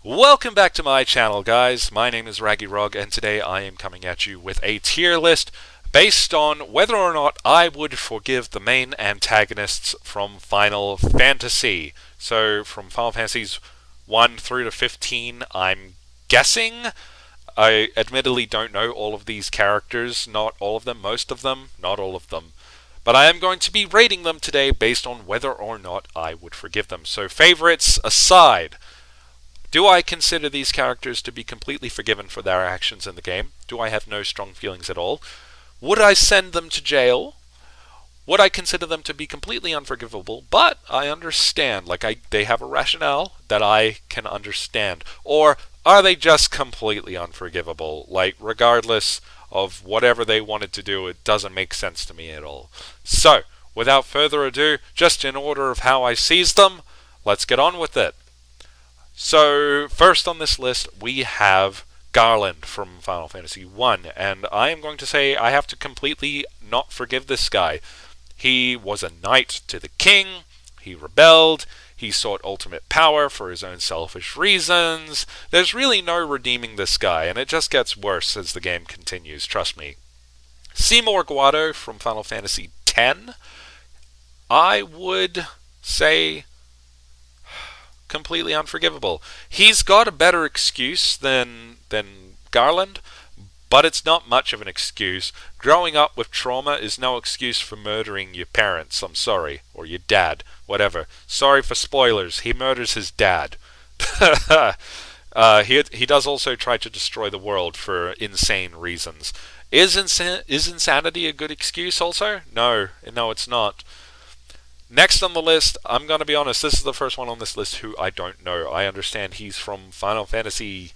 Welcome back to my channel, guys. My name is Raggy Rog, and today I am coming at you with a tier list based on whether or not I would forgive the main antagonists from Final Fantasy. So, from Final Fantasies 1 through to 15, I'm guessing. I admittedly don't know all of these characters, not all of them, most of them, not all of them. But I am going to be rating them today based on whether or not I would forgive them. So, favorites aside, do I consider these characters to be completely forgiven for their actions in the game? Do I have no strong feelings at all? Would I send them to jail? Would I consider them to be completely unforgivable? But I understand, they have a rationale that I can understand. Or are they just completely unforgivable? Regardless of whatever they wanted to do, it doesn't make sense to me at all. So, without further ado, just in order of how I seize them, let's get on with it. So, first on this list, we have Garland from Final Fantasy 1, and I am going to say I have to completely not forgive this guy. He was a knight to the king, he rebelled, he sought ultimate power for his own selfish reasons. There's really no redeeming this guy, and it just gets worse as the game continues, trust me. Seymour Guado from Final Fantasy X, I would say completely unforgivable. He's got a better excuse than Garland, but it's not much of an excuse. Growing up with trauma is no excuse for murdering your parents, I'm sorry, or your dad, whatever. Sorry for spoilers, he murders his dad. He does also try to destroy the world for insane reasons. Is insanity a good excuse also? No, it's not. Next on the list, I'm going to be honest, this is the first one on this list who I don't know. I understand he's from Final Fantasy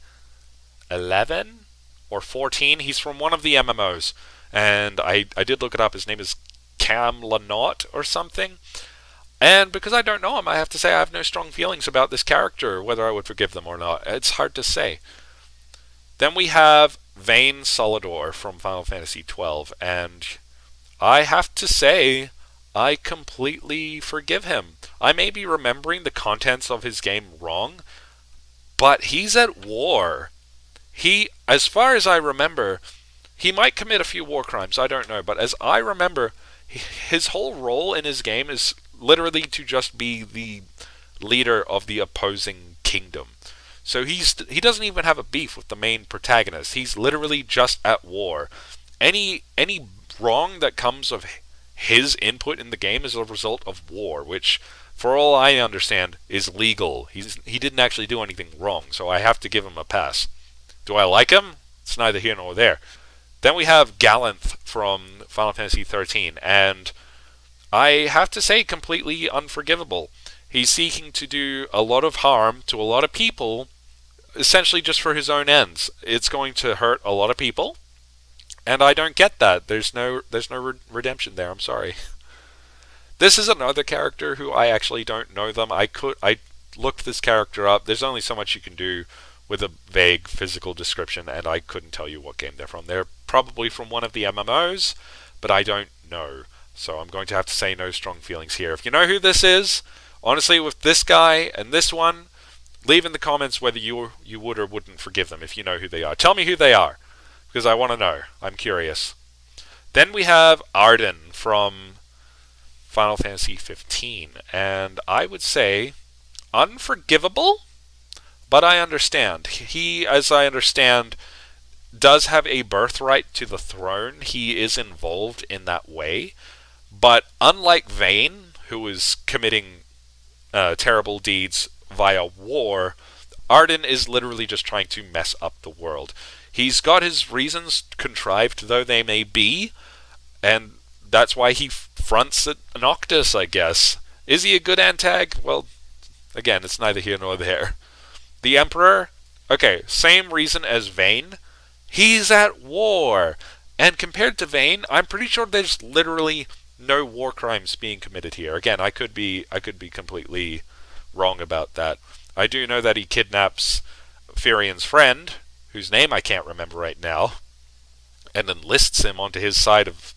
11 or 14. He's from one of the MMOs. And I did look it up. His name is Camlanot or something. And because I don't know him, I have to say I have no strong feelings about this character, whether I would forgive them or not. It's hard to say. Then we have Vayne Solidor from Final Fantasy 12. And I have to say I completely forgive him. I may be remembering the contents of his game wrong, but he's at war. As far as I remember, he might commit a few war crimes, I don't know, but as I remember, his whole role in his game is literally to just be the leader of the opposing kingdom. So he doesn't even have a beef with the main protagonist. He's literally just at war. Any wrong that comes of his input in the game is a result of war, which, for all I understand, is legal. He didn't actually do anything wrong, so I have to give him a pass. Do I like him? It's neither here nor there. Then we have Galanth from Final Fantasy 13, and I have to say completely unforgivable. He's seeking to do a lot of harm to a lot of people, essentially just for his own ends. It's going to hurt a lot of people, and I don't get that. There's no redemption there. I'm sorry. This is another character who I actually don't know them. I looked this character up. There's only so much you can do with a vague physical description, and I couldn't tell you what game they're from. They're probably from one of the MMOs, but I don't know. So I'm going to have to say no strong feelings here. If you know who this is, honestly, with this guy and this one, leave in the comments whether you would or wouldn't forgive them if you know who they are. Tell me who they are, because I want to know. I'm curious. Then we have Arden from Final Fantasy 15, and I would say unforgivable, but I understand. He, as I understand, does have a birthright to the throne. He is involved in that way, but unlike Vayne, who is committing terrible deeds via war, Arden is literally just trying to mess up the world. He's got his reasons, contrived though they may be, and that's why he fronts at Noctis, I guess. Is he a good antag? Well, again, it's neither here nor there. The Emperor? Okay, same reason as Vayne. He's at war. And compared to Vayne, I'm pretty sure there's literally no war crimes being committed here. Again, I could be completely wrong about that. I do know that he kidnaps Firian's friend, whose name I can't remember right now, and enlists him onto his side of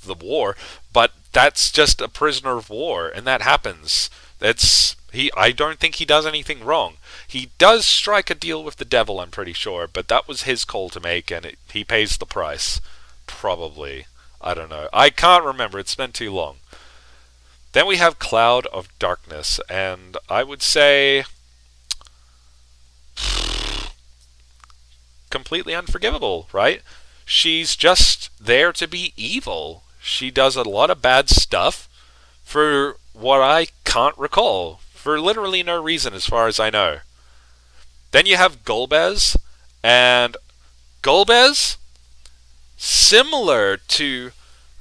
the war, but that's just a prisoner of war, and that happens. That's I don't think he does anything wrong. He does strike a deal with the devil, I'm pretty sure, but that was his call to make, and he pays the price. Probably. I don't know. I can't remember. It's been too long. Then we have Cloud of Darkness, and I would say completely unforgivable, right? She's just there to be evil. She does a lot of bad stuff for what I can't recall, for literally no reason as far as I know. Then you have Golbez, and Golbez, similar to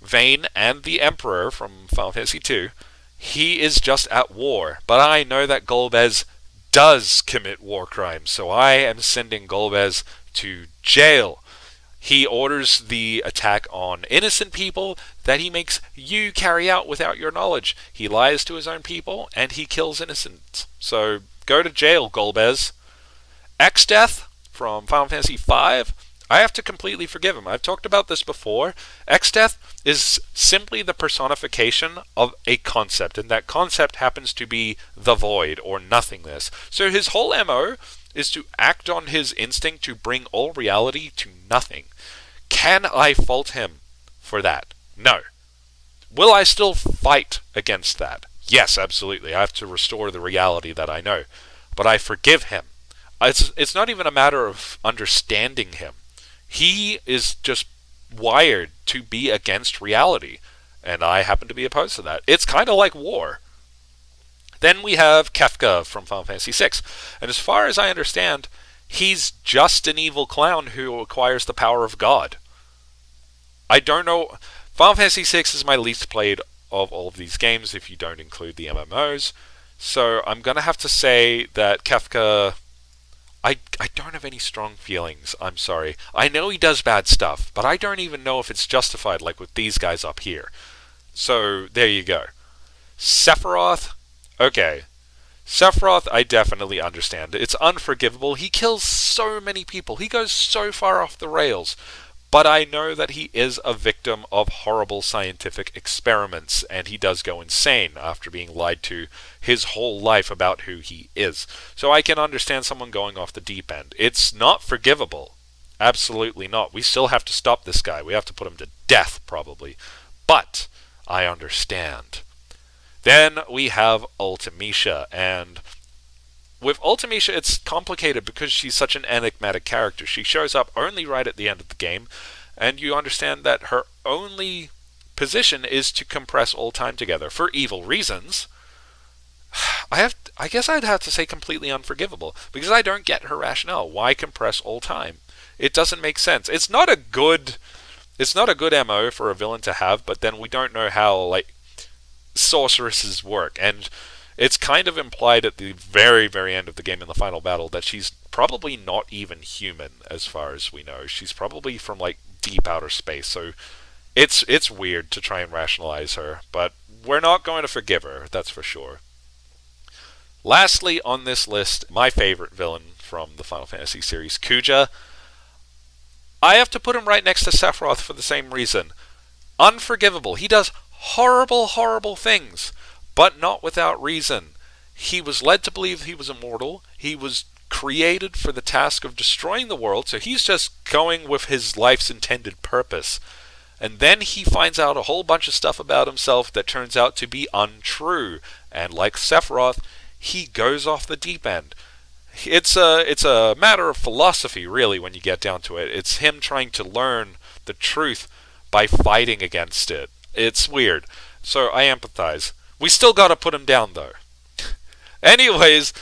Vayne and the Emperor from Final Fantasy II, he is just at war. But I know that Golbez does commit war crimes, so I am sending Golbez to jail. He orders the attack on innocent people that he makes you carry out without your knowledge. He lies to his own people, and he kills innocents. So go to jail, Golbez. Exdeath from Final Fantasy V, I have to completely forgive him. I've talked about this before. Exdeath is simply the personification of a concept, and that concept happens to be the void, or nothingness. So his whole MO is to act on his instinct to bring all reality to nothing. Can I fault him for that? No. Will I still fight against that? Yes, absolutely. I have to restore the reality that I know. But I forgive him. It's not even a matter of understanding him. He is just wired to be against reality, and I happen to be opposed to that. It's kind of like war. Then we have Kefka from Final Fantasy VI, and as far as I understand, he's just an evil clown who acquires the power of God. I don't know. Final Fantasy VI is my least played of all of these games, if you don't include the MMOs, so I'm going to have to say that Kefka... I don't have any strong feelings, I'm sorry. I know he does bad stuff, but I don't even know if it's justified like with these guys up here. So, there you go. Sephiroth, okay. Sephiroth, I definitely understand. It's unforgivable. He kills so many people. He goes so far off the rails. But I know that he is a victim of horrible scientific experiments, and he does go insane after being lied to his whole life about who he is. So I can understand someone going off the deep end. It's not forgivable. Absolutely not. We still have to stop this guy. We have to put him to death, probably. But I understand. Then we have Ultimisha, and with Ultimisha, it's complicated because she's such an enigmatic character. She shows up only right at the end of the game, and you understand that her only position is to compress all time together for evil reasons. I guess I'd have to say completely unforgivable, because I don't get her rationale. Why compress all time? It doesn't make sense. It's not a good MO for a villain to have, but then we don't know how sorceresses work, and it's kind of implied at the very, very end of the game in the final battle that she's probably not even human, as far as we know. She's probably from, deep outer space, so it's weird to try and rationalize her, but we're not going to forgive her, that's for sure. Lastly on this list, my favorite villain from the Final Fantasy series, Kuja. I have to put him right next to Sephiroth for the same reason. Unforgivable. He does horrible, horrible things, but not without reason. He was led to believe he was immortal. He was created for the task of destroying the world, so he's just going with his life's intended purpose. And then he finds out a whole bunch of stuff about himself that turns out to be untrue. And like Sephiroth, he goes off the deep end. It's a matter of philosophy, really, when you get down to it. It's him trying to learn the truth by fighting against it. It's weird. So I empathize. We still gotta put him down, though. Anyways,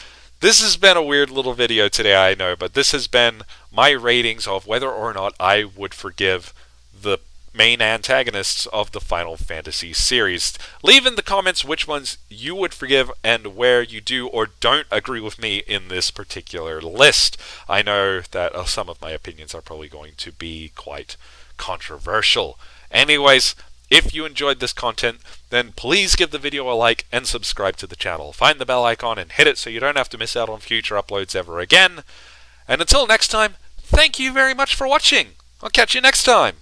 this has been a weird little video today, I know, but this has been my ratings of whether or not I would forgive the main antagonists of the Final Fantasy series. Leave in the comments which ones you would forgive and where you do or don't agree with me in this particular list. I know that some of my opinions are probably going to be quite controversial. Anyways, if you enjoyed this content, then please give the video a like and subscribe to the channel. Find the bell icon and hit it so you don't have to miss out on future uploads ever again. And until next time, thank you very much for watching. I'll catch you next time.